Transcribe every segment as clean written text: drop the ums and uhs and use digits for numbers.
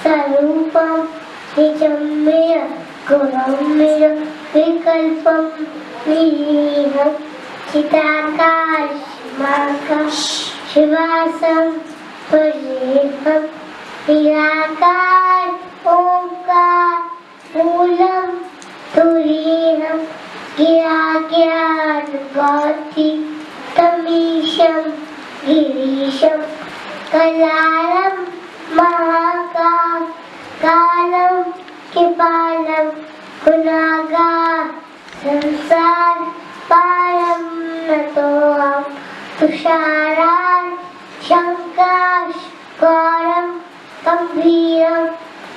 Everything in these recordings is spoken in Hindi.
स्वरूपम निजम्य गुणम्य विकल्पम निरीहं चिदाकाशमाकं शिवासं परिहं निराकार ओंकार मूलम तुरीहं गिराज्ञानगौति तमीशं गिरीशं कलालम महाकाल कालम कृपालम गुणागार संसार पारम नतोहम तुषारार शंकाश गौरम गंभीरम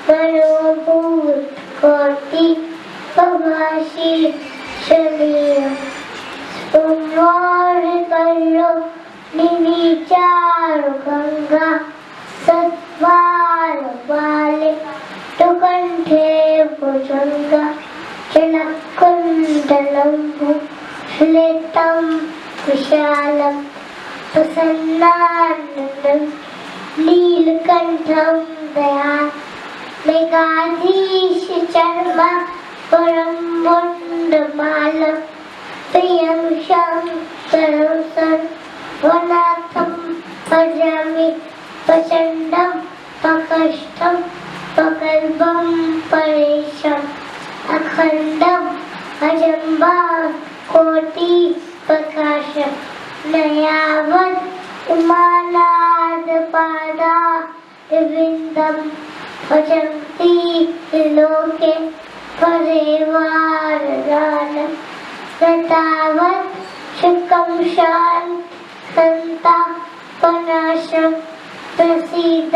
मनोभूत कोटि प्रभाषी शरीरम स्तुमोर करो निविचार गंगा सत्वार वाले तुकंठे भुजंगा चलकुंडलम श्लेतम विशालम प्रसन्नानंदम नीलकंठम दया मेघाधीश चर्मा परम मुंडमालम प्रियं शंकरं सर्वनाथं भजामि प्रचंडं प्रकष्टं प्रकल्पं परेशम् अखंडम् अजंबा कोटि प्रकाशम् नयावत् उमानाद पादा विविन्दं भजन्ति लोके परिवारदानं नतावत् सुखं शान्तं पनाशं प्रसीद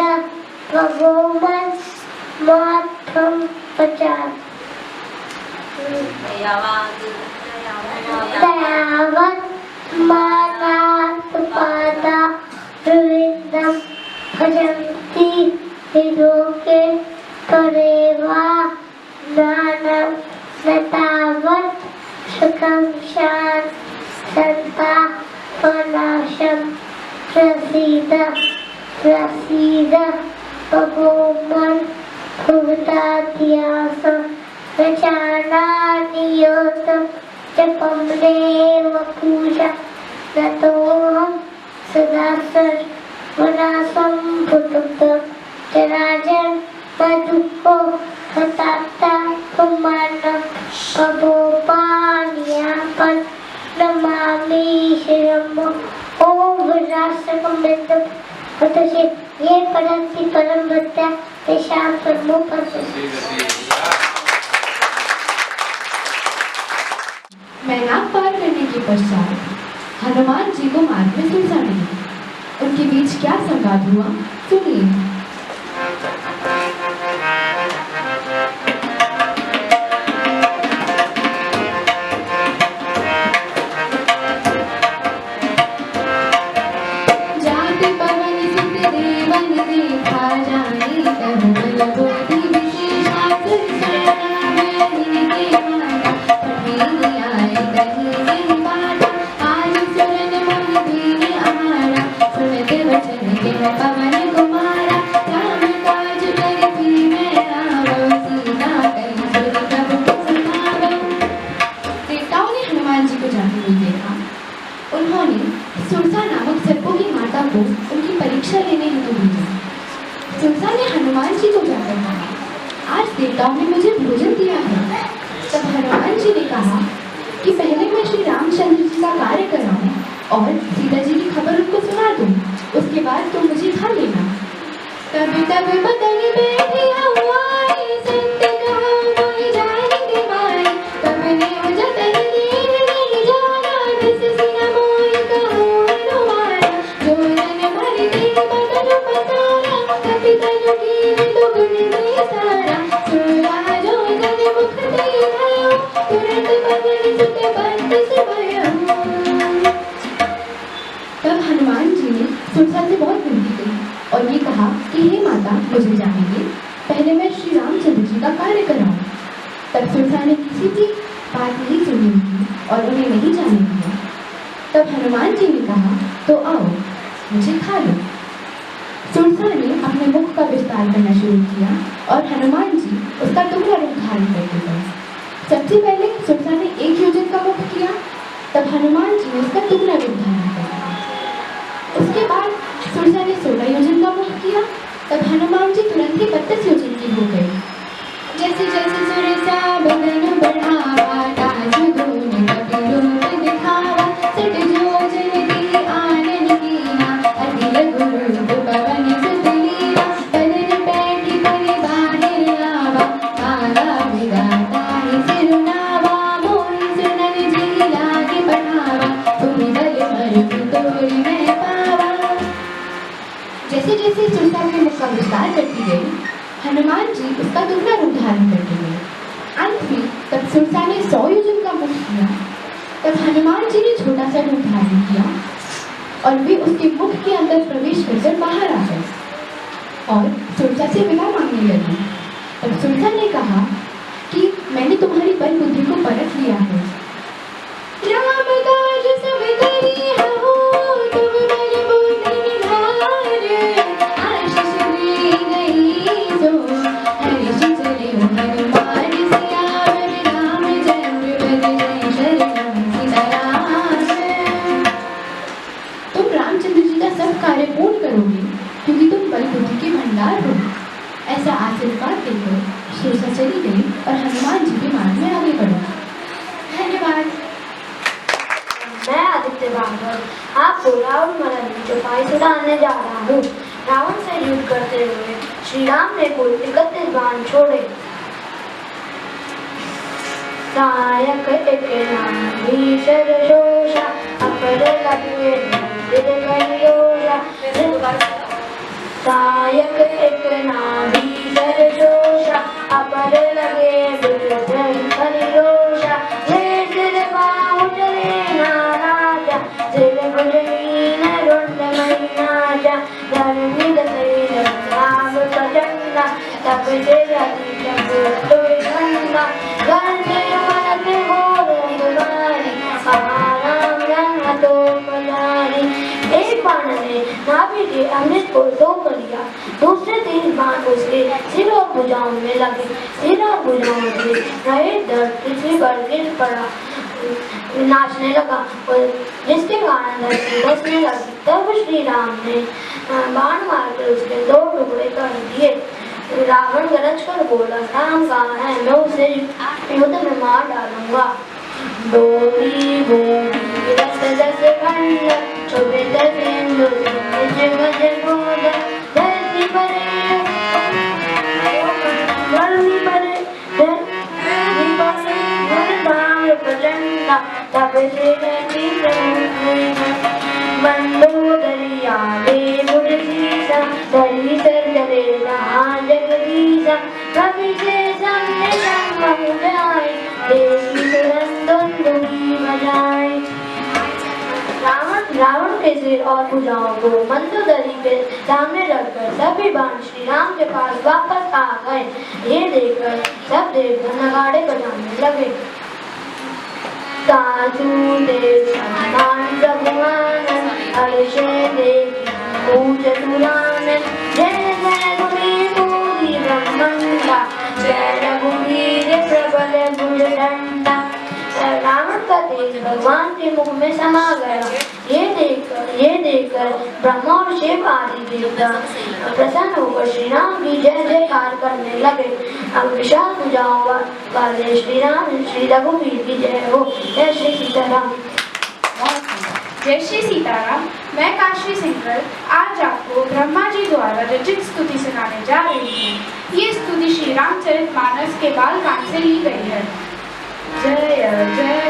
भगवन् मात्रं पचात् दयावत् मानात् पादा प्रविन्दं भजन्ति लोके परिवारदानं नतावत् सुखं शान्तं पनाशं प्रसीद भगवन् भूताद्यासं प्रजानानि योतं जपं देव पूजा नतोऽहं सदा सर्वनाशं भूतं जराजं मधुको हताता पुमानं पवोपान्यापं नमामि शिरम् ओम विरासकमिन्दं अतः ये परंति परम भक्त्या तेषां परमो पदम्। मैदान पार करने के पश्चात हनुमान जी को मार्ग में सुलझा मिली। उनके बीच क्या संवाद हुआ सुनिए। हुई देखा, उन्होंने सुरसा नामक सर्पों की माता को उनकी परीक्षा लेने हेतु भेजा। सुरसा ने हनुमान जी को जाकर कहा, आज देवताओं ने मुझे भोजन दिया है। तब हनुमान जी ने कहा कि पहले मैं श्री रामचंद्र जी का कार्य कराऊं और सीता जी की खबर उनको सुना दूं, उसके बाद तुम मुझे खा लेना। तब तब बदन बैठी हवाएं, संत कहा मोहि जानेंगे माय, तब ने जतन दीन नहीं जाना, जिस सिना मोहि कहूँ हनुमान, जो जन भर दीन बदन पसारा, कपि तनु कीन दुगुन निसारा, सुरा जो जन मुख ते भयो, तुरंत बदन सुत बंदिश भयो। तब हनुमान जी ने सुरसा से बहुत विनती की और ये कहा कि हे माता, मुझे जाने दे, पहले मैं श्री रामचंद्र जी का कार्य कराऊं। तब सुरसा ने किसी की बात नहीं सुनी उनकी और उन्हें नहीं जाने दिया। तब हनुमान जी ने कहा, तो आओ मुझे खा लो। सुरसा ने अपने मुख का विस्तार करना शुरू किया और हनुमान जी उसका दुगना रूप धारण करते गए। सबसे पहले सुरसा ने 1 योजन का मुख किया, तब हनुमान जी ने उसका दुगना रूप धारण कर लिया। उसके बाद सुरसा ने 16 योजन का मुख किया, तब हनुमान जी तुरंत ही 32 योजन की हो गए। जैसे जैसे सुरसा बदन बढ़ावा, ताज गुण कपि रूप दिखावा, 60 योजन की आनन कीना, अति लघु रूप पवन सुत लीना, बदन बैठी परि बाहिर आवा, आगा विधाता ही सिरुनावा, मोहि सुनन जी लागे बढ़ावा, तुम बल मरु तोड़ मैं पावा। जैसे जैसे सुरसा के मुख का विस्तार करती गई, हनुमान जी उसका दुगना रूप धारण करते गए। अंत में तब सुरसा ने 100 योजन का मुख किया, तब हनुमान जी ने छोटा सा रूप धारण किया और वे उसके मुख के अंदर प्रवेश करकर बाहर आ गए और सुरसा से विदा मांगने लगी। तब सुरसा ने कहा कि मैंने तुम्हारी बल बुद्धि को परख लिया है। राम काज सब करी हो, तुम बल बुद्धि निधार, आशीष दी गई जो हर्ष चले हनुमान सियावर, रामचंद्र भज शरणम सीताराम। तुम रामचंद्र जी का सब कार्य पूर्ण करोगे क्योंकि तुम बल बुद्धि के भंडार हो। ऐसा आशीर्वाद देकर सुरसा चली गई और हनुमान जी के मार्ग में आगे बढ़ा। धन्यवाद। मैं आदित्य भागवत आपको रावण मरण की चौपाई सुनाने जा रहा हूँ। रावण से युद्ध करते हुए श्री राम ने कुल 31 बाण छोड़े। नायक एक नाम भीषण जोशा, अपर लगे दिलगंजोशा, नायक एक नाम भीषण जोशा, अपर लगे दिलगंजोशा, जय सिर बाहु चले नाराजा, सिर भुजहीन रुंड महीनाजा, धरणी दशरथ राम प्रचंडा, तप सिर अति तोय खंडा, गंजे मन घोर दुलारी, महाराम रंग तो पधारी। एक बाण ने नाभि के अमृत को दो कर लिया, दूसरे 3 बाण उसके सिर और भुजाओं में लगे। सिर और भुजाओं से रहे दर्द पृथ्वी पर गिर पड़ा, नाचने लगा और जिसके कारण धरती धसने लगी। तब श्री राम ने बाण मारकर उसके 2 टुकड़े कर दिए। रावण गरज कर बोला, राम कहाँ है, मैं उसे युद्ध में मार डालूंगा। डोरी बोरी रस दस खंड, छुपे दसेंदु गज गोद, धरती परे धरती परे धरती परे धाम प्रचंडा, तब से बंदो दरिया दे बुढ़ीसा, दरी सर चले जहाँ जगदीशा, कभी से सामने संग जाए, देवी तुरंत धुंधुली बजाए। रावण के सिर और भुजाओं को मंदोदरी के सामने रखकर सभी बाण श्री राम के पास वापस आ गए। ये देखकर सब देवगण नगाड़े बजाने लगे। सासू देव सन्मान प्रभुआनन, हर्ष देव पूज तुरानन, जय जय गुणी पूरी ब्रह्मंडा, जय रघुवीर प्रबल भुजदंडा। रावण का तेज भगवान भगवान के मुख में समा गया। ये देखकर ब्रह्मा और शिव आदि देवता प्रसन्न होकर श्री राम की जय जयकार करने लगे। अब विशाल पूजाओं वाले श्री रघुवीर की जय हो। जय श्री सीताराम। जय श्री सीताराम। मैं काशी सिंघल आज आपको ब्रह्मा जी द्वारा रचित स्तुति सुनाने जा रही हूँ। ये स्तुति श्री रामचरितमानस के बालकांड से ली गई है। जय जय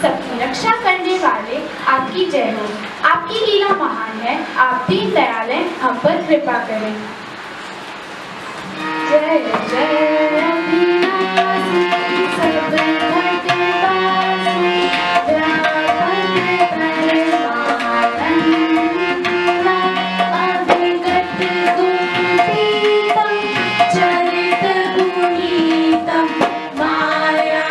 सबकी रक्षा करने वाले आपकी जय हो। आपकी लीला महान है, आप दीन दयाल हैं, हम पर कृपा करें। जय जय अविनाशी सब घटवासी व्यापक परमानंदा अभिगत गुणतीतम चरित गुणीतम माया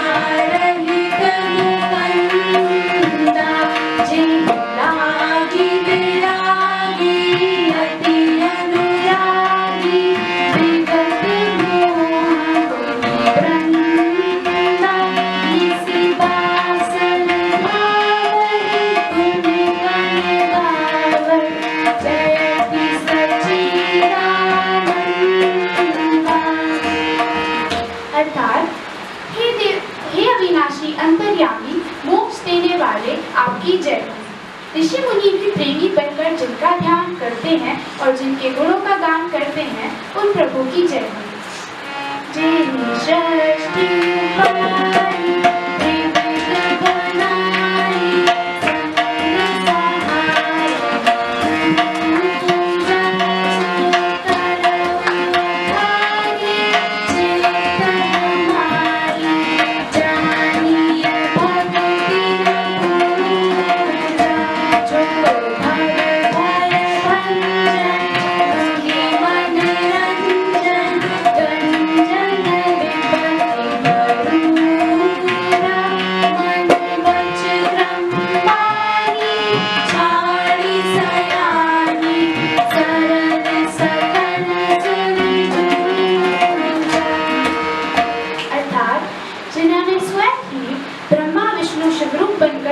अंतर्यामी मोक्ष देने वाले आपकी जय हो। ऋषि मुनि भी प्रेमी बनकर जिनका ध्यान करते हैं और जिनके गुणों का गान करते हैं उन प्रभु की जय हो। जय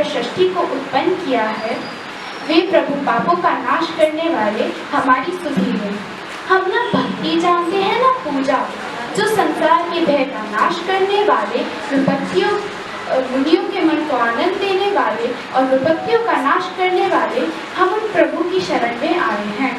षष्ठी षष्ठी को उत्पन्न किया है, वे प्रभु पापों का नाश करने वाले हमारी स्तुति है। हम न भक्ति जानते हैं न पूजा, जो संसार के भय का नाश करने वाले, विपत्तियों मुनियों के मन को आनंद देने वाले और विपत्तियों का नाश करने वाले हम उन प्रभु की शरण में आए हैं।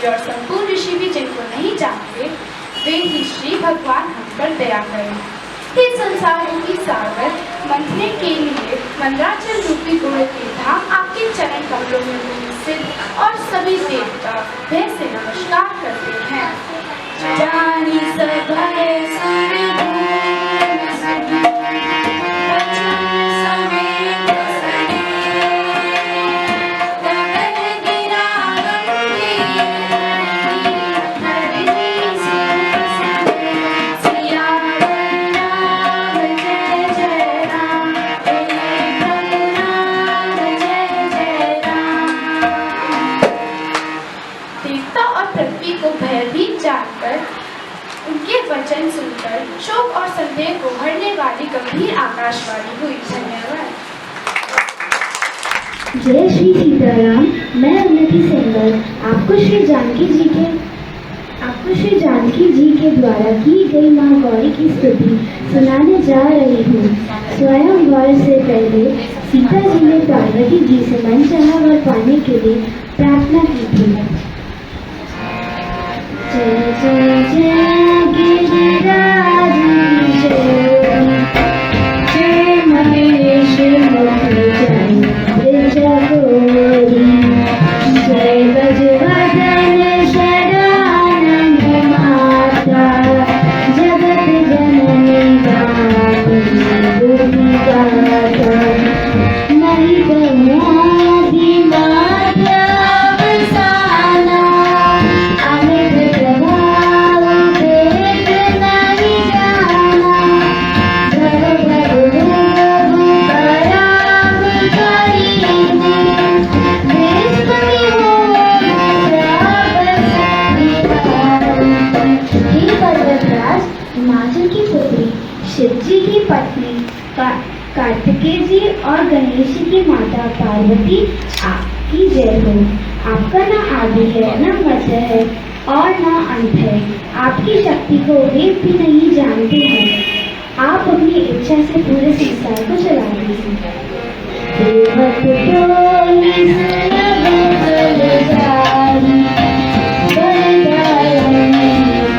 और संपूर्ण ऋषि भी जिनको नहीं जानते, वे ही श्री भगवान हम पर दया करें। हे संसारों की सागर, मंथने के लिए मंदराचल रूपी गुण के धाम आपके चरण कमलों में स्थित और सभी देवता भय से नमस्कार करते हैं। जानी सभय हृदय को हरने वाली गंभीर आकाशवाणी हुई। धन्यवाद। जय श्री सीताराम। मैं उन्नति सिंगल आपको श्री जानकी जी के द्वारा की गई माँ गौरी की स्तुति सुनाने जा रही हूँ। स्वयंवर से पहले सीता जी ने पार्वती जी से मनचाहा वर पाने के लिए प्रार्थना की थी। जय जय जय गिरिराज जय महेश मुख जय ब्रजगोरी जय गजवदन शरणानंद माता जगत जननी दुर्गी गाता नहीं गवादी माता अवसाना अमित प्रभाव देख नहीं जाना भव भव भव पराग करीने बृहस्पति हो हे पर्वतराज, हिमाचल की पुत्री, शिव जी की पत्नी कार्तिकेय जी और गणेश जी की माता पार्वती आपकी जय हो। आपका न आदि है न मध्य है और न अंत है। आपकी शक्ति को वे भी नहीं जानते हैं। आप अपनी इच्छा से पूरे संसार को चला रहे हैं। देवत डोली सुलभ जल जारी, बलदायनी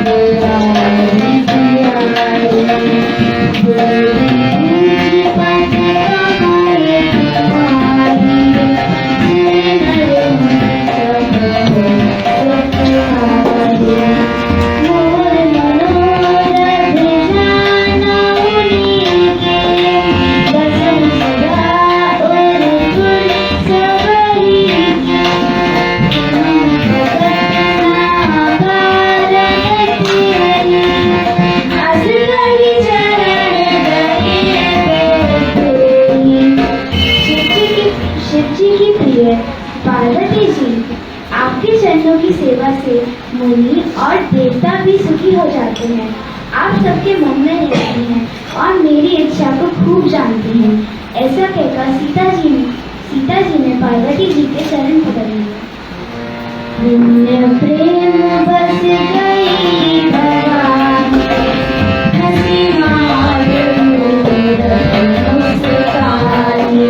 बुरारी सियारी, बलदी पथ कमल कुमारी, जय नर मुनि मोर मनोरथ जाना उनके, बसन सदा और गुण सबरी की, शिव जी की प्रिय पार्वती जी, आपके चरणों की सेवा से मुनि और देवता भी सुखी हो जाते हैं। आप सबके मन में रहती हैं और मेरी इच्छा को खूब जानती हैं। ऐसा कहकर सीता जी ने पार्वती जी के चरण पकड़ लिए। पुण्य प्रेम बस गई भवानी, हंसी मार मुस्कानी,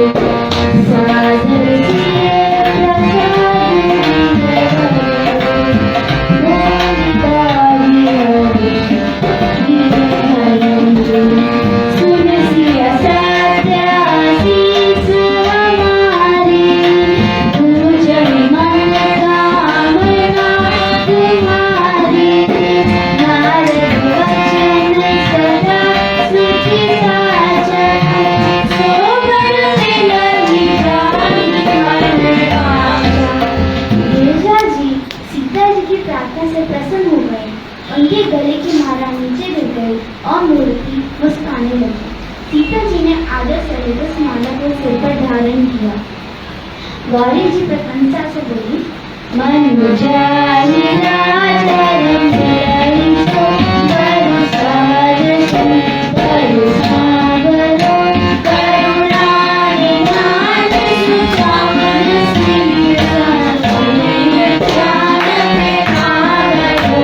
साधन से प्रसन्न हो गए। उनके गले की माला नीचे गिर गई और मूर्ति मुस्कुराने लगी। सीता जी ने आदर सहित उस माला को सिर पर धारण किया। गौरी जी प्रसन्नता से बोली, मन मुझारी राजरम जलई सो बरसारसो बरसावरो करुणा निधान सुचामन स्मिता सुने ज्ञान में आगो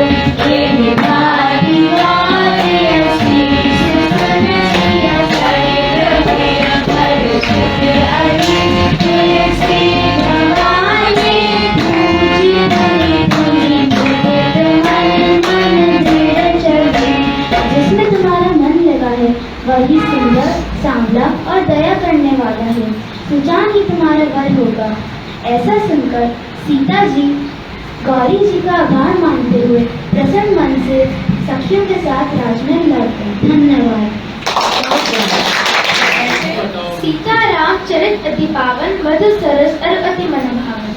ये निभारी वाते आशीष सुन सिया सरित प्रिय कर सुख अरि जय श्री भवानी पूजी धनी धनी मुकुट मन मन दृढ़ चढ़े। जिसमें तुम्हारा मन लगा है वही सुंदर, सांवला और दया करने वाला है। सुजान ही तुम्हारा वर होगा। ऐसा सुनकर सीता जी गौरी जी का आभार मानते हुए प्रसन्न मन से सखियों के साथ राजमहल लौट गए। धन्यवाद। सीताराम चरित अति पावन, मधुर सरस और अति मनभावन।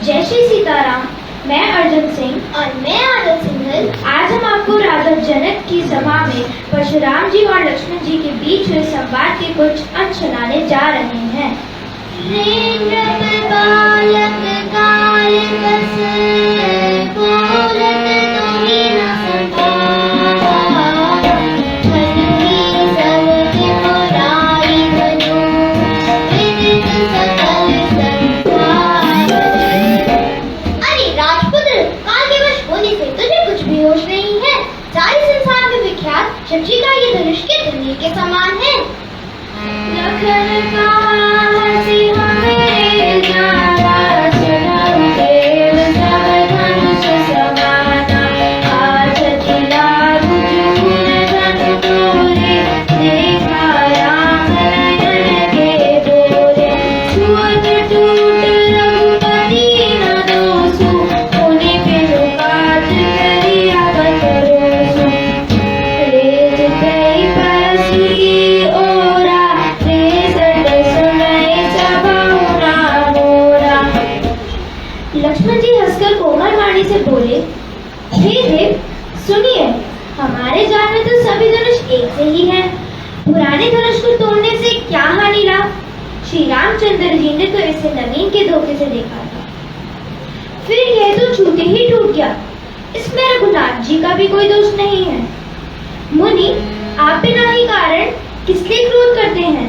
जय श्री सीताराम। मैं अर्जुन सिंह और मैं आनंद सिंघल आज हम आपको राजा जनक की सभा में परशुराम जी और लक्ष्मण जी के बीच हुए संवाद के कुछ अंश सुनाने जा रहे हैं। बालक काल कस बोलत तुम्ही न संभाला, धनुष के धनी के समान है। लखन कहाँ हंसी हमें न्यारा, सुनहु देव सब धनुष समाना। आछति लागु जुगुन धनु तोरे, देखा राम नयन के बोरे। छुअत टूट रघुपति न दोषु, पुनि बिनु काज करिया बत रोषु। रेत गई परसु की ओरा, रेसट सुनई सबहुना मोरा। लक्ष्मण जी हंसकर कोमल वाणी से बोले, हे देव सुनिए, हमारे जाल में तो सभी धनुष एक से ही हैं। पुराने धनुष को तोड़ने से क्या हानि लाभ? श्री रामचंद्र जी ने तो इसे नवीन के धोखे से देखा था, फिर यह तो छूते ही टूट गया। इसमें रघुनाथ जी का भी कोई दोष नहीं है। मुनि, आप बिना ही कारण किस लिए क्रोध करते हैं?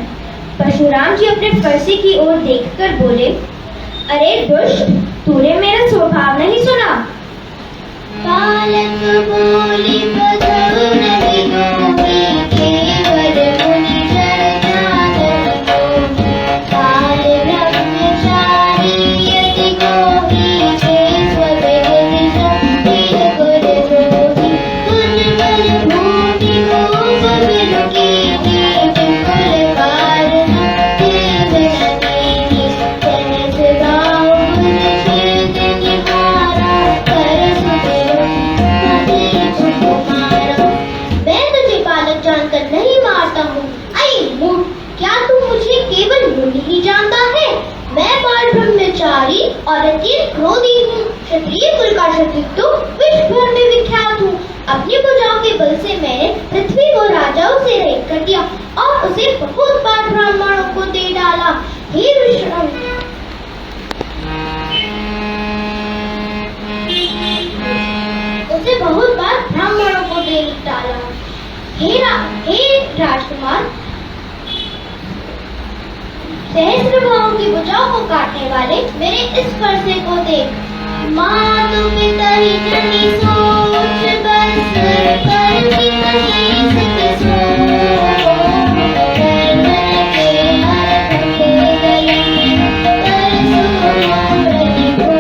परशुराम जी अपने फरसे की ओर देखकर बोले, अरे दुष्ट, तूने मेरा स्वभाव नहीं सुना। बालक बोली बधु नहीं दूंगी, केवल मुनि चरना धरऊंगी। काल ब्रह्मचारी यदि कोई, केशव यदि शक्ति गुर होगी। तुझ बल भूमि मूप बिनु कीनी, विपुल कारण देव नदीनी। सहस गाओ गुण छेद निहारा, कर सुमिरो अधिक तुम्हारा। मैं तुझे बालक जानकर नहीं मारता हूँ। आई मूर्ख, क्या तू मुझे केवल मुनि ही जानता है? मैं बाल ब्रह्मचारी और अत्यंत क्रोधी हूँ। क्षत्रिय कुल का शत्रुत्व तो विश्व भर में विख्यात हूँ। अपनी भुजाओं के बल से मैंने पृथ्वी को राजाओं से रहित कर दिया और उसे बहुत बार ब्राह्मणों को दे डाला। हे विष्णु, उसे बहुत बार ब्राह्मणों को दे डाला। हे राजकुमार, सहस्त्रबाहुओं की भुजाओं को काटने वाले मेरे इस फरसे को देख। मातु पिता ही जनी सोच, बस करती नहीं सिक सोच। गर्दन के हर खंडे गई, तरसु मोरनी को।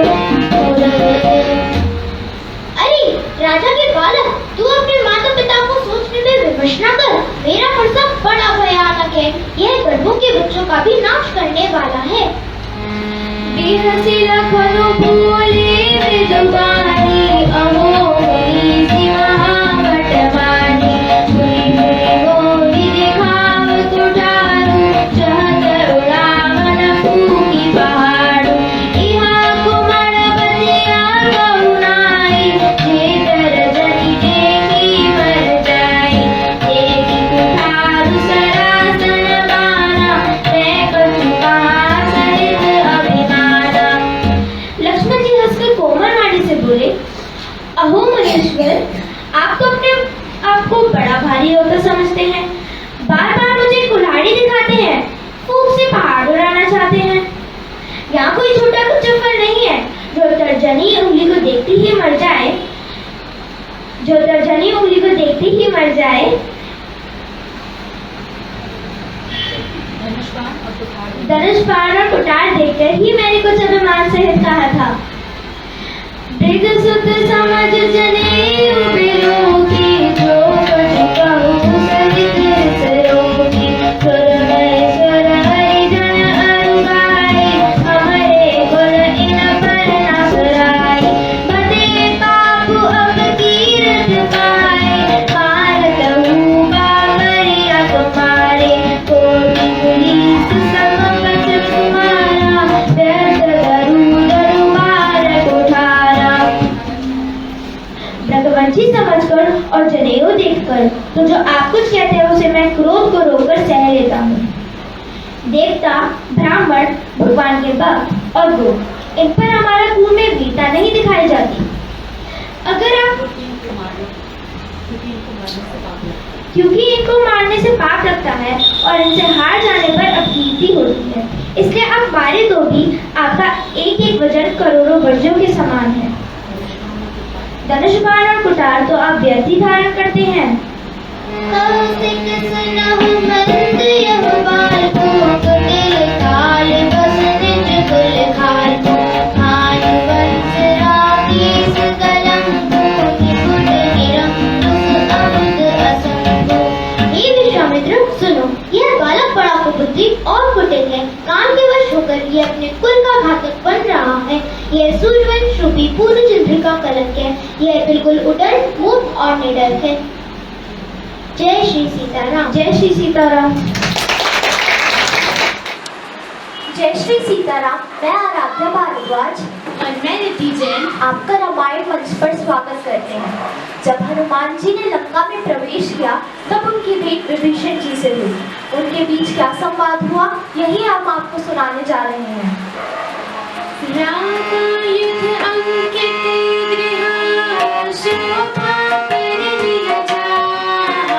अरे राजा के बालक, तू अपने माता पिता को सोचने में विवश न कर। मेरा फरसा बड़ा भयानक है। यह गर्भों के बच्चों का भी नाश करने वाला है। बिहसी लखनु बोले विदुवाणी, अहो मुनि महावटवाणी। मुनि मुनि मोहि दिखाव तुठारू, चहत उड़ावन फूकी पहाड़ू। इहा कुमार बतिया कहुनाई, जेतर जनि देखी मर जाई। देखी तुठारू सरासन माना, मैं कछु कहा सहित अभिमाना। लक्ष्मण जी हंसकर कोमल वाणी से बोले, अहो मुनीश्वर, आप तो अपने आपको बड़ा भारी होकर समझते हैं। बार बार मुझे कुल्हाड़ी दिखाते हैं, फूंक से पहाड़ उड़ाना चाहते हैं। यहाँ कोई छोटा कुछ फल नहीं है जो तर्जनी उंगली को देखते ही मर जाए। धनुष बाण और कुठार देखकर ही मैंने कुछ अभिमान सहित कहा था। मृग सुत समझ जनेऊ बिरोगी, जो कछु कहूँ सहित सरोगी। सुरमय सुर हरिजन अरुगाई, हमरे कुल इन पर न सुराई। बदे पापु अब कीरत पाए, मारतहु बाबरिया तुम्हारे। कोटि पुलिस समपत तुम्हारा, व्यर्थ दरु दरु मार कुठारा। रघुवंशी समझकर और जनेऊ देखकर तो जो आप कुछ कहते हैं उसे मैं क्रोध को रोककर सह लेता हूँ। देवता, ब्राह्मण, भगवान के भक्त और गुरु, इन पर हमारा खून में वीरता नहीं दिखाई जाती। अगर आप क्योंकि इनको मारने से पाप लगता है और इनसे हार जाने पर अपकीर्ति होती है, इसलिए आप मारे तो भी आपका एक एक वजन करोड़ों वर्जों के समान है। धनुष बाण और कुठार तो आप व्यर्थ ही धारण करते हैं। कौशिक सुनहु मंद यह बाल को, कुटिल काल बस निज कुल खाल को। भानुवंश राधीश कलंको, निपुण निरंकुश अमुद असंको। हे विश्वामित्र सुनो, यह बालक बड़ा कुबुद्धि और कुटिल है। काम के वश होकर यह अपने कुल का घातक बन रहा है। यह सूर्यवंश रूपी पूर्ण चंद्र का कलंक है। यह बिल्कुल उडर मूर्ख और निडर है। जय श्री सीताराम। जय श्री सीताराम। जय श्री सीताराम। मैं आराध्या भारद्वाज और मैं रिद्धि जैन आपका रामायण मंच पर स्वागत करते हैं। जब हनुमान जी ने लंका में प्रवेश किया तब उनकी भेंट विभीषण जी से हुई। उनके बीच क्या संवाद हुआ, यही हम आपको सुनाने जा रहे हैं। रामायुध अंकित गृह शोभा परिणित जाय,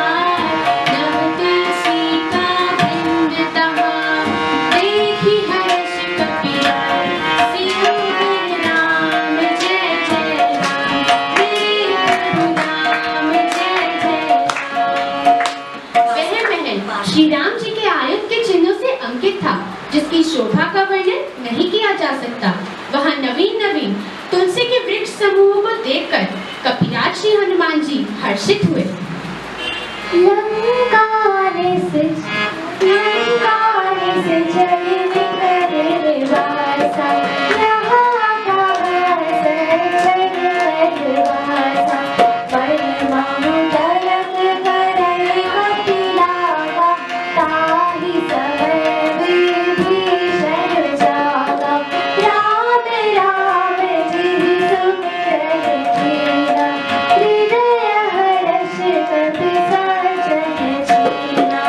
नव तुलसी का वृंद तहाँ, देखी हर्ष कपिराय। सियों राम जय जय राम, मेरे प्रभु राम जय जय राम। वह महल श्री राम जी के आयुध के चिन्हों से अंकित था, जिसकी शोभा का वर्णन नहीं किया जा सकता। वहाँ नवीन नवीन तुलसी के वृक्ष समूहों को देखकर कपिराज श्री हनुमान जी हर्षित हुए। लंकाने से चले निकले वासा, यहाँ का वासा, बड़े मामू तलक करे कपिलावा, ताहि समय विभीषण जागा। राम राम जी सुमिरन कीना, हृदय हर्ष कपि सजन छीना।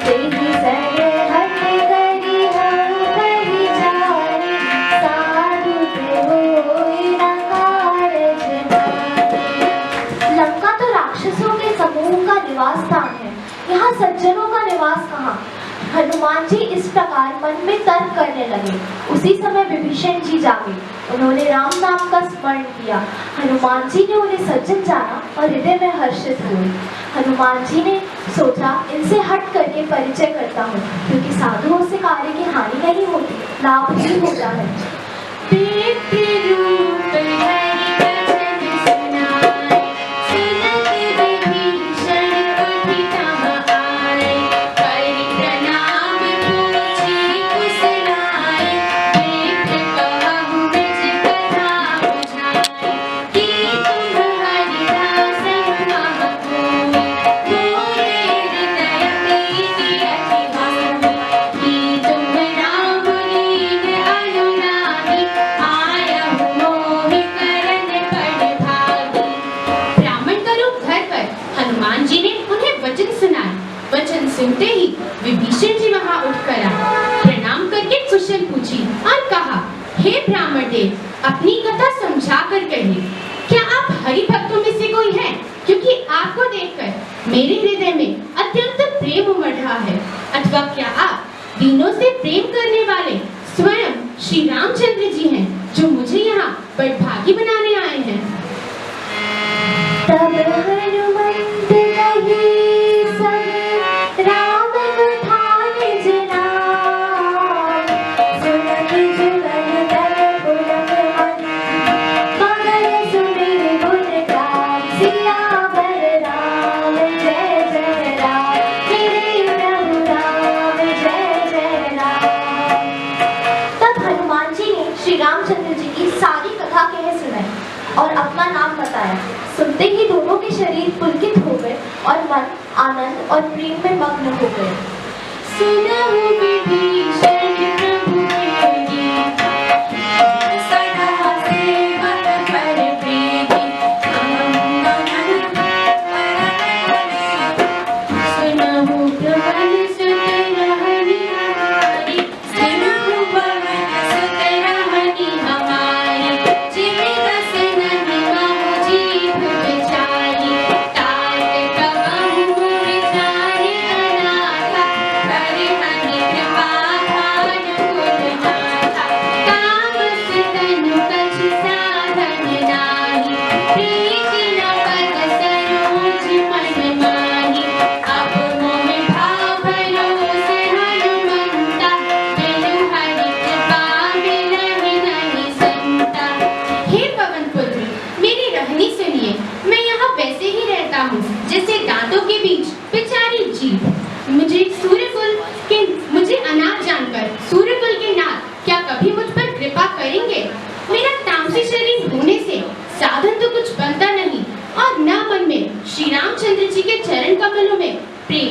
तेहि सरहट करि हम बहि जाने, साधु ते होई न कारज नाहि। लंका तो राक्षसों के समूह का निवास स्थान है, यहाँ सज्जनों का निवास कहाँ। हनुमान जी इस प्रकार मन में तर्क करने लगे। उसी समय विभीषण जी जागे। उन्होंने राम नाम का स्मरण किया। हनुमान जी ने उन्हें सज्जन जाना और हृदय में हर्षित हुए। हनुमान जी ने सोचा इनसे हट करके परिचय करता हूँ, क्योंकि साधुओं से कार्य की हानि नहीं होती, लाभ ही होता है। सुनते ही विभीषण जी वहां उठकर आए, प्रणाम करके कुशल पूछी और कहा, हे ब्राह्मण देव, अपनी कथा समझा कर कहिए। क्या आप हरि भक्तों में से कोई हैं? क्योंकि आपको देखकर मेरे हृदय में अत्यंत प्रेम उमड़ रहा है। अथवा क्या आप दीनों से प्रेम करने वाले स्वयं श्री रामचंद्र जी हैं, जो मुझे यहाँ बड़भागी बनाने आए हैं? तब हनुमंत कही सब राम कथा निज नाम, सुनत जुगल तल पुलक मन, मगन सुमिर गुण गान। सियावर राम जय जय राम, मेरे प्रभु राम जय जय राम। तब हनुमान जी ने श्री रामचंद्र जी की सारी कथा कह सुनाई और अपना नाम बताया। सुनते ही दोनों के शरीर पुलकित हो गए और मन आनंद और प्रेम में मग्न हो गए। सुनहु विभीषण प्रभु के गीत, सदा सेवक पर प्रीति। सुनहु प्रबल सुत रहनि हमारी, सुनहु पवन सुत रहनि हमारी। जिमि दसन महु जीभ बिचारी, तात कबहु मुरझारि अनाथा। करिहनि कृपा भानुकुल नाथा, तामस तनु कछु साधन नाहि। प्रीति न पद सरोज मन माहि,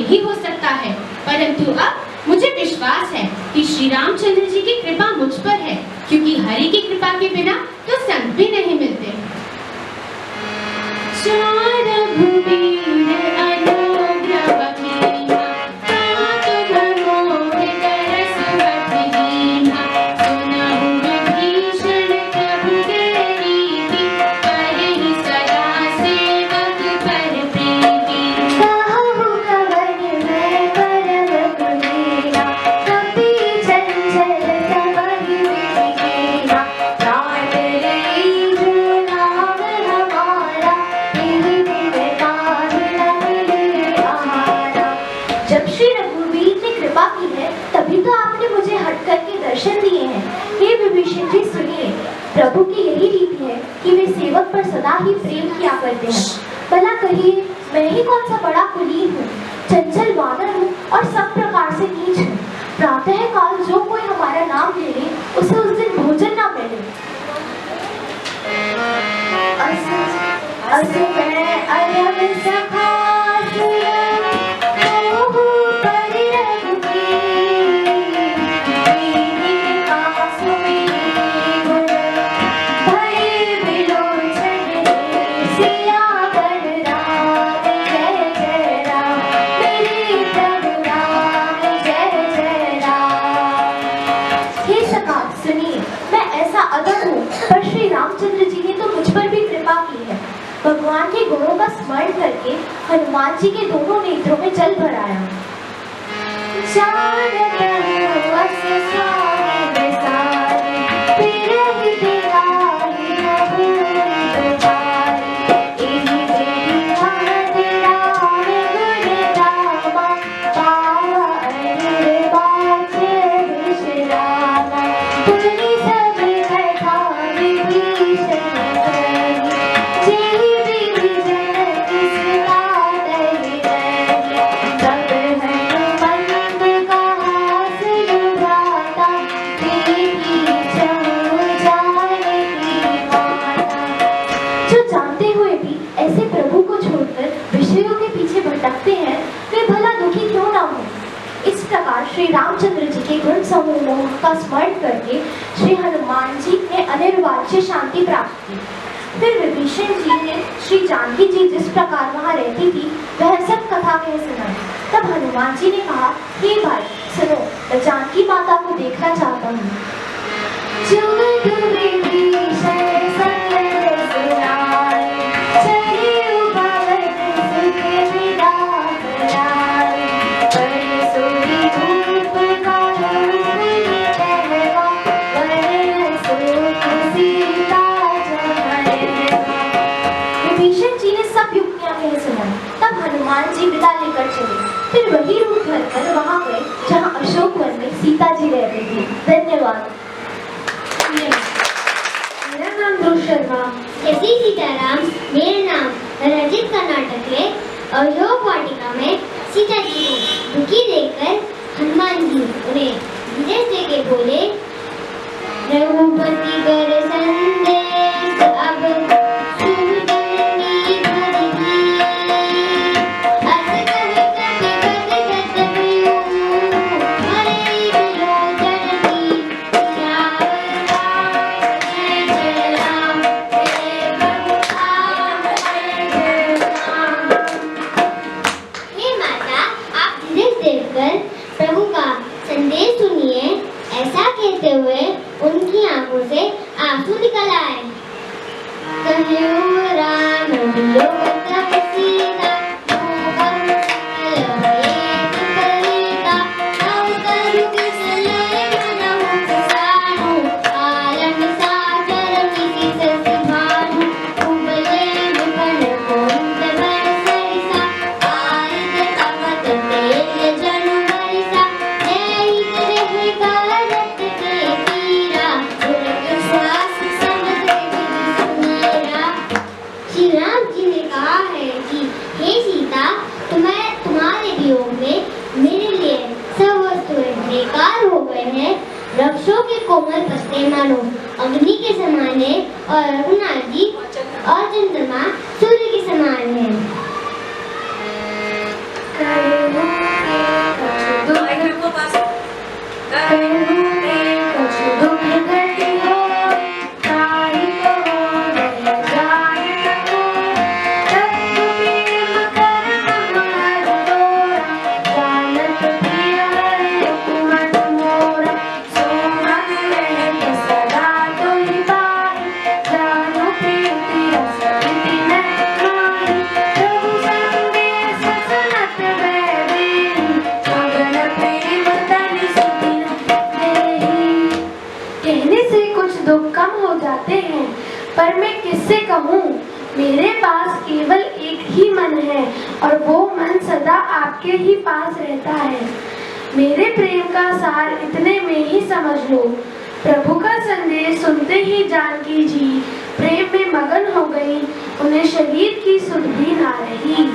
नहीं हो सकता है, परंतु अब मुझे विश्वास है कि श्री रामचंद्र जी की कृपा मुझ पर है, क्योंकि हरि की कृपा के बिना तो संत भी नहीं मिलते। जब श्री रघुवीर ने कृपा की है तभी तो आपने मुझे हट करके दर्शन दिए हैं। हे विभीषण जी सुनिए, प्रभु की यही रीति है कि वे सेवक पर सदा ही प्रेम किया करते हैं। भला कहिए मैं ही कौन सा बड़ा कुलीन हूँ, चंचल वानर हूँ और सब प्रकार से नीच हूँ। प्रातः काल जो कोई हमारा नाम ले ले उसे उस दिन भोजन न मिले। रामचंद्र जी ने तो मुझ पर भी कृपा की है। भगवान के गुणों का स्मरण करके हनुमान जी के दोनों नेत्रों में जल भर आया। श्री रामचंद्र जी के गुण समूहों का स्मरण करके श्री हनुमान जी ने अनिर्वाच्य शांति प्राप्त की। फिर विभीषण जी ने श्री जानकी जी जिस प्रकार वहाँ रहती थी वह सब कथा कह सुनाई। तब हनुमान जी ने कहा, हे भाई सुनो, मैं जानकी माता को देखना चाहता हूँ। हनुमान जी विदा लेकर चले। फिर वही रूप धरकर वहां गए जहां अशोक वन में सीता जी रहती थी। धन्यवाद। मेरा नाम ध्रुव शर्मा। कैसी सीताराम मेरा नाम। रचित कर्नाटक है। अशोक वाटिका में सीता जी को दुखी देखकर हनुमान जी उन्हें धीरज देके बोले, रघुपति कर संदेश अब प्रभु का संदेश सुनिए। ऐसा कहते हुए उनकी आंखों से आंसू निकल आए। कहो राम बोलो तब सीता वृक्षों के कोमल पत्ते मानो अग्नि के समान है और रघुनाथ जी और चंद्रमा सूर्य के समान है। पर मैं किससे कहूँ? मेरे पास केवल एक ही मन है और वो मन सदा आपके ही पास रहता है। मेरे प्रेम का सार इतने में ही समझ लो। प्रभु का संदेश सुनते ही जानकी जी प्रेम में मगन हो गई। उन्हें शरीर की सुध भी ना रही।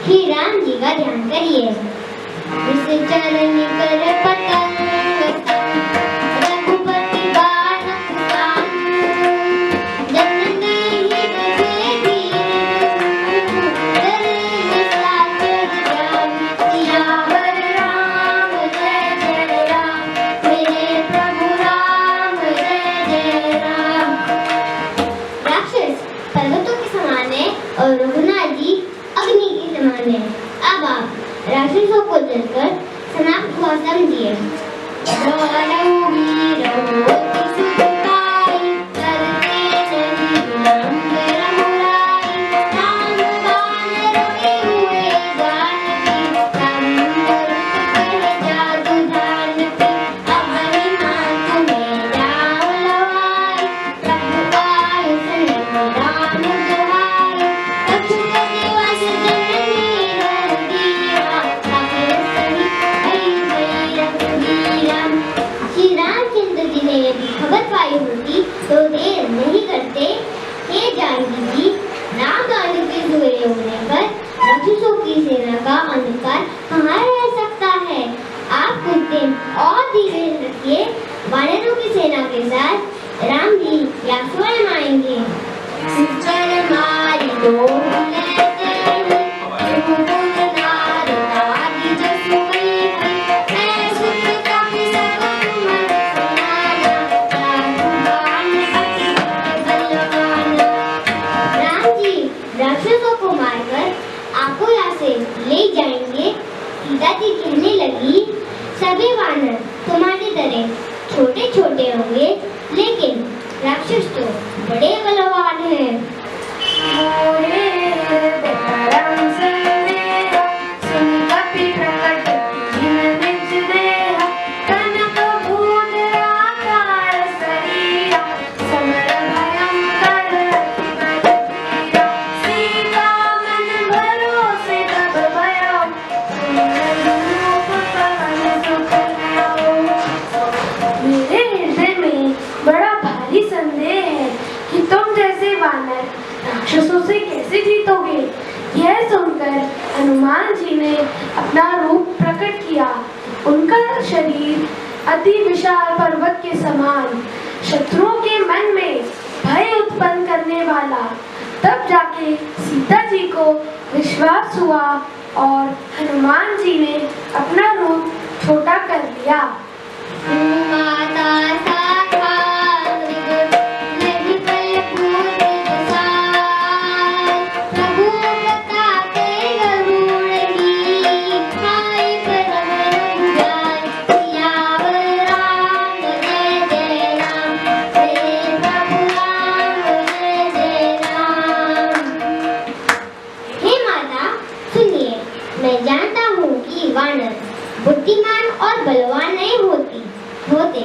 श्री राम जी का ध्यान करिए। चरण कर पतंग रघुपति बाणक जननी ही सियावर राम जय जय राम, मेरे प्रभु राम जय जय राम। राक्षस पर्वतों के समान है और रघुनाथ जी अग्नि के समान है। अब आप राक्षसों को जलकर समाप्त हुआ समझिए। तो देर नहीं करते, हे जानकी जी, रामदान के हुए होने पर राक्षसों की सेना का अंधकार कहाँ रह सकता है। आप कुछ दिन और धीरज रखिए, वानरों की सेना के साथ राम जी या स्वयं आएंगे। राक्षसों को मारकर आपको यहाँ से ले जाएंगे। सीता जी कहने लगी, सभी वानर तुम्हारी तरह छोटे छोटे होंगे, लेकिन राक्षस तो बड़े बलवान हैं। राक्षसों से कैसे जीतोगे? यह सुनकर हनुमान जी ने अपना रूप प्रकट किया। उनका शरीर अति विशाल पर्वत के समान, शत्रुओं के मन में भय उत्पन्न करने वाला। तब जाके सीता जी को विश्वास हुआ और हनुमान जी ने अपना रूप छोटा कर लिया। मैं जानता हूँ कि वानर बुद्धिमान और बलवान नहीं होते,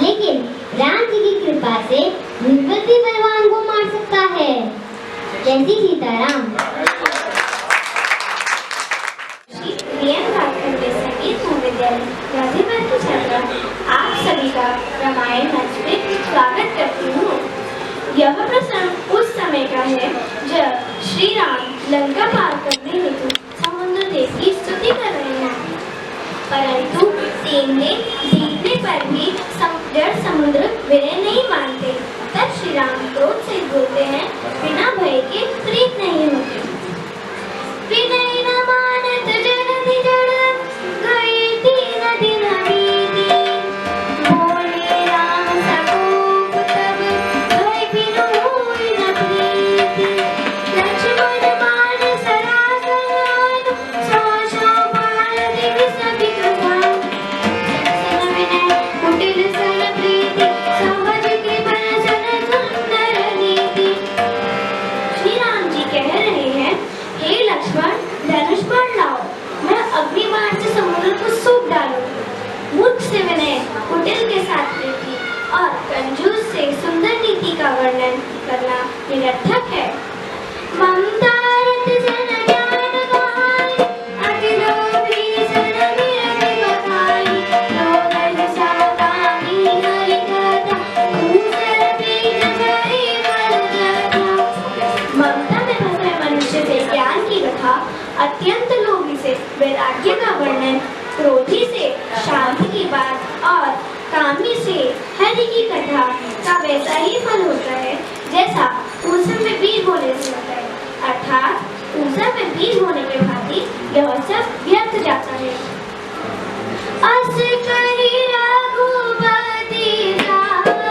लेकिन राम जी की कृपा से निर्बल भी बलवान को मार सकता है। जय श्री सीताराम। गाजीपुर की छात्रा आप सभी का रामायण मंच में स्वागत करती हूँ। यह प्रसंग उस समय का है जब श्री राम लंका पार करने गेंदे जीतने पर भी जड़ समुद्र विनय नहीं मानते। तब श्री राम क्रोध से बोलते हैं, बिना भय के प्रीत नहीं होती। विनय न मानत जगति जड़, गए 3 दिन बीती। बोले राम सकोप तब, भय बिनु होय न प्रीति। लक्ष्मण बाण सरासर, सौ बाण दिग सभी प्रधान। सन विनय कुटिल सन प्रीति, सहज कृपण सन सुंदर नीति। श्री राम जी कह रहे हैं, हे लक्ष्मण, धनुष बाण लाओ, मैं अग्नि बाण से समुद्र को सूख डालूं। मूर्ख से विनय, कुटिल के साथ प्रीति और कंजूस से सुंदर नीति का वर्णन करना निरर्थक है। ममता रत जन ज्ञान कहाई, अति लोभी सन विरति बधाई। लोभ समकामी हरि कथा, दूसर बीज जरी फल जथा। ममता में फंसे मनुष्य से ज्ञान की कथा, अत्यंत लोभी से वैराग्य का वर्णन, क्रोधी से शांति की बात और कामी से हरि की कथा का वैसा ही फल होता है जैसा ऊसर में बीज बोने से होता है। अर्थात ऊसर में बीज होने के भांति यह सब व्यर्थ जाता है। अस करी रघुपति राघव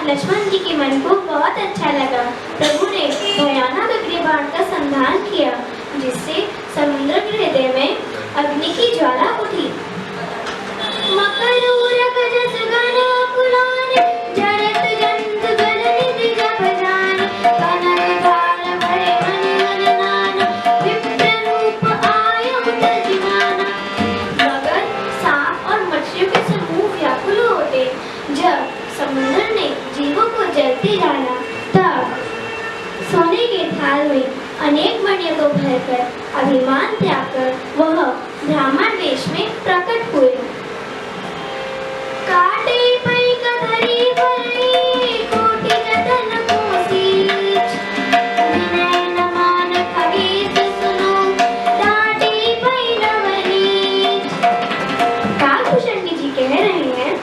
लक्ष्मण जी के मन को बहुत अच्छा लगा। प्रभु ने भयानक अग्निबाण का संधान किया, जिससे समुद्र के हृदय में अग्नि की ज्वाला उठी। मकरूर गजस गण कुलाने, जरत जंतु गण निधि जप जाने। कनक धार भरे मणि गण नाना, विप्र रूप आयु तजिमाना। मगर सांप और मछलियों के समूह व्याकुल हो उठे। जब समुद्र ने जीवों को जलते डाला, तब सोने के थाल में अनेक मणियों को भरकर अभिमान त्याग कर वह ब्राह्मण वेश में प्रकट हुए। काटे पई कधरी भरई, कोटि जतन को सींच। विनय न मान खगेश सुनो, डांटी पई नवनीच। कालभूषण जी कह रहे हैं,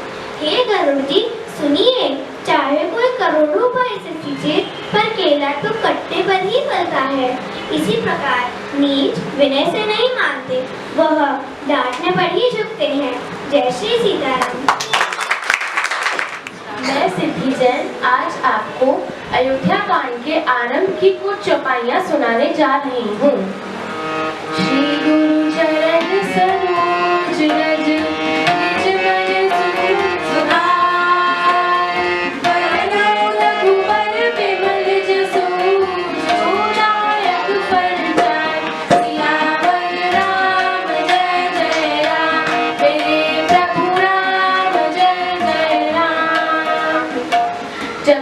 हे गरुड़ जी सुनिए, चाहे कोई करोड़ों रुपए से सींचे, पर केला तो कट्टे पर ही फलता है। इसी प्रकार नीच विनय से नहीं मानते, वह डांटने पर ही झुकते हैं। जय श्री सीताराम। मैं सिद्धि जैन आज आपको अयोध्या कांड के आरंभ की कुछ चौपाइयाँ सुनाने जा रही हूँ। श्री गुरु चरण सरोज रज, निज मन सुहाय। बरनउँ रघुबर बिमल जसु, जो दायक फल जाय। सियावर राम जय जय राम, मेरे प्रभु राम जय जय राम। जब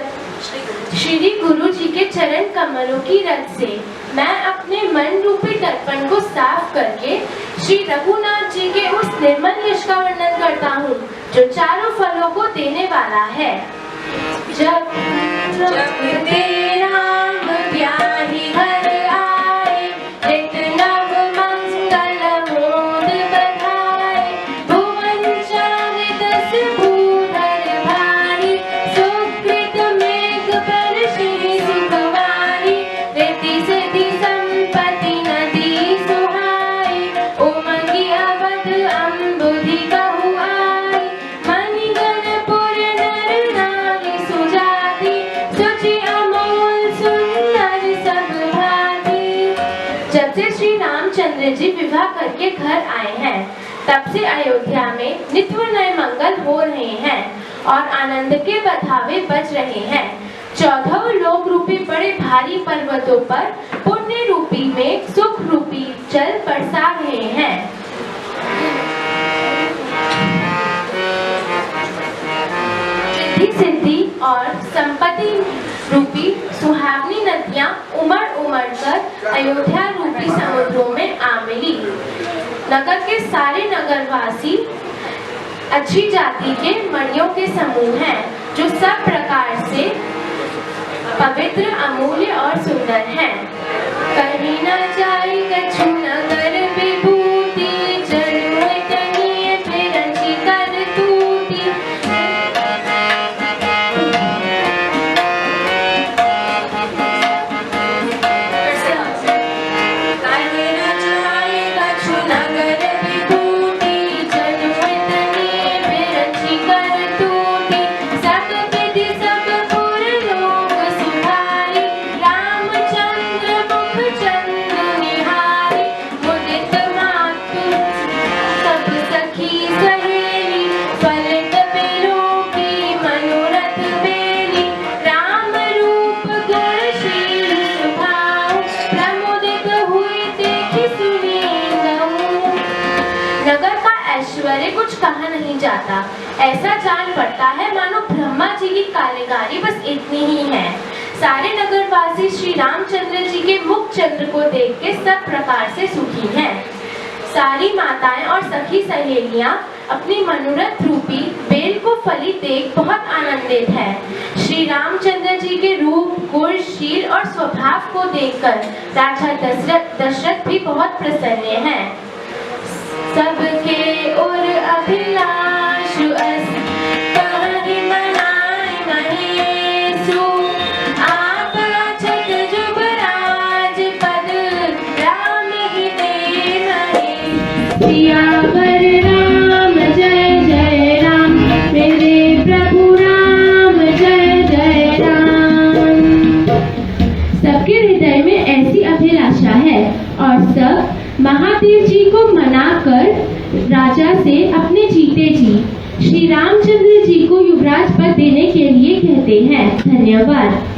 श्री गुरु जी के चरण कमलों की रज से मैं अपने मन रूपी दर्पण को साफ करके श्री रघुनाथ जी के उस निर्मल यश का वर्णन करता हूँ, जो चारों फलों को देने वाला है। जब राम ब्याहि घर आए, नित नव मंगल मोद बधाए। भुवन चारि दस भूधर भारी, सुकृत मेघ बरषि सुखवारी। रिद्धि सिद्धि संपत्ति नदी सुहाई, उमंगी अवध अम्बुधि कहु आई। मणिगणपुर नर नारी सुजाति, सुचि अमोल सुंदर सब भांति। जब से श्री रामचंद्र जी विवाह करके घर आए हैं, तब से अयोध्या में नित्य नए मंगल हो रहे हैं और आनंद के बधावे बज रहे हैं। 14 लोक रूपी बड़े भारी पर्वतों पर पुण्य रूपी में सुख रूपी जल बरसा रहे हैं। रिद्धि सिद्धि और संपत्ति रूपी सुहावनी नदियां उमड़ उमड़ कर अयोध्या रूपी समुद्रों में आ मिली। नगर के सारे नगरवासी अच्छी जाति के मणियों के समूह हैं, जो सब प्रकार से पवित्र, अमूल्य और सुंदर हैं। कहीं न जाए कछु नगर विभूति, जनुए तनिए फिरंची कर तूती। कहीं न जाए कछु नगर विभूति, जनुए तनिए फिरंची कर तूती। सब विधि सब पुर लोग सुधारी, रामचंद्र मुख चंद्र निहारी। मुदित मातु सब सखी सहेली, फलित बिलों की मनोरथ बेली। राम रूप गुणशील स्वभाव, प्रमुदित हुई देखी सुनी गऊ। नगर का ऐश्वर्य कुछ कहा नहीं जाता। ऐसा जान पड़ता है मानो ब्रह्मा जी की कारीगरी बस इतनी ही है। सारे नगरवासी श्री रामचंद्र जी के मुख चंद्र को देख के सब प्रकार से सुखी हैं। सारी माताएं और सखी सहेलियां अपनी मनोरथ रूपी बेल को फली देख बहुत आनंदित है। श्री रामचंद्र जी के रूप, गुण, शील और स्वभाव को देखकर राजा दशरथ भी बहुत प्रसन्न हैं। सबके और अभिलाष अस, कहि मनाए महेशु। आप अछत जुबराज पद, राम ही दे महेश। सियावर राम जय जय राम, मेरे प्रभु राम जय जय राम। सबके हृदय में ऐसी अभिलाषा है और सब महादेव जी को मनाकर राजा से अपने जीते जी श्री रामचंद्र जी को युवराज पद देने के लिए कहते हैं। धन्यवाद।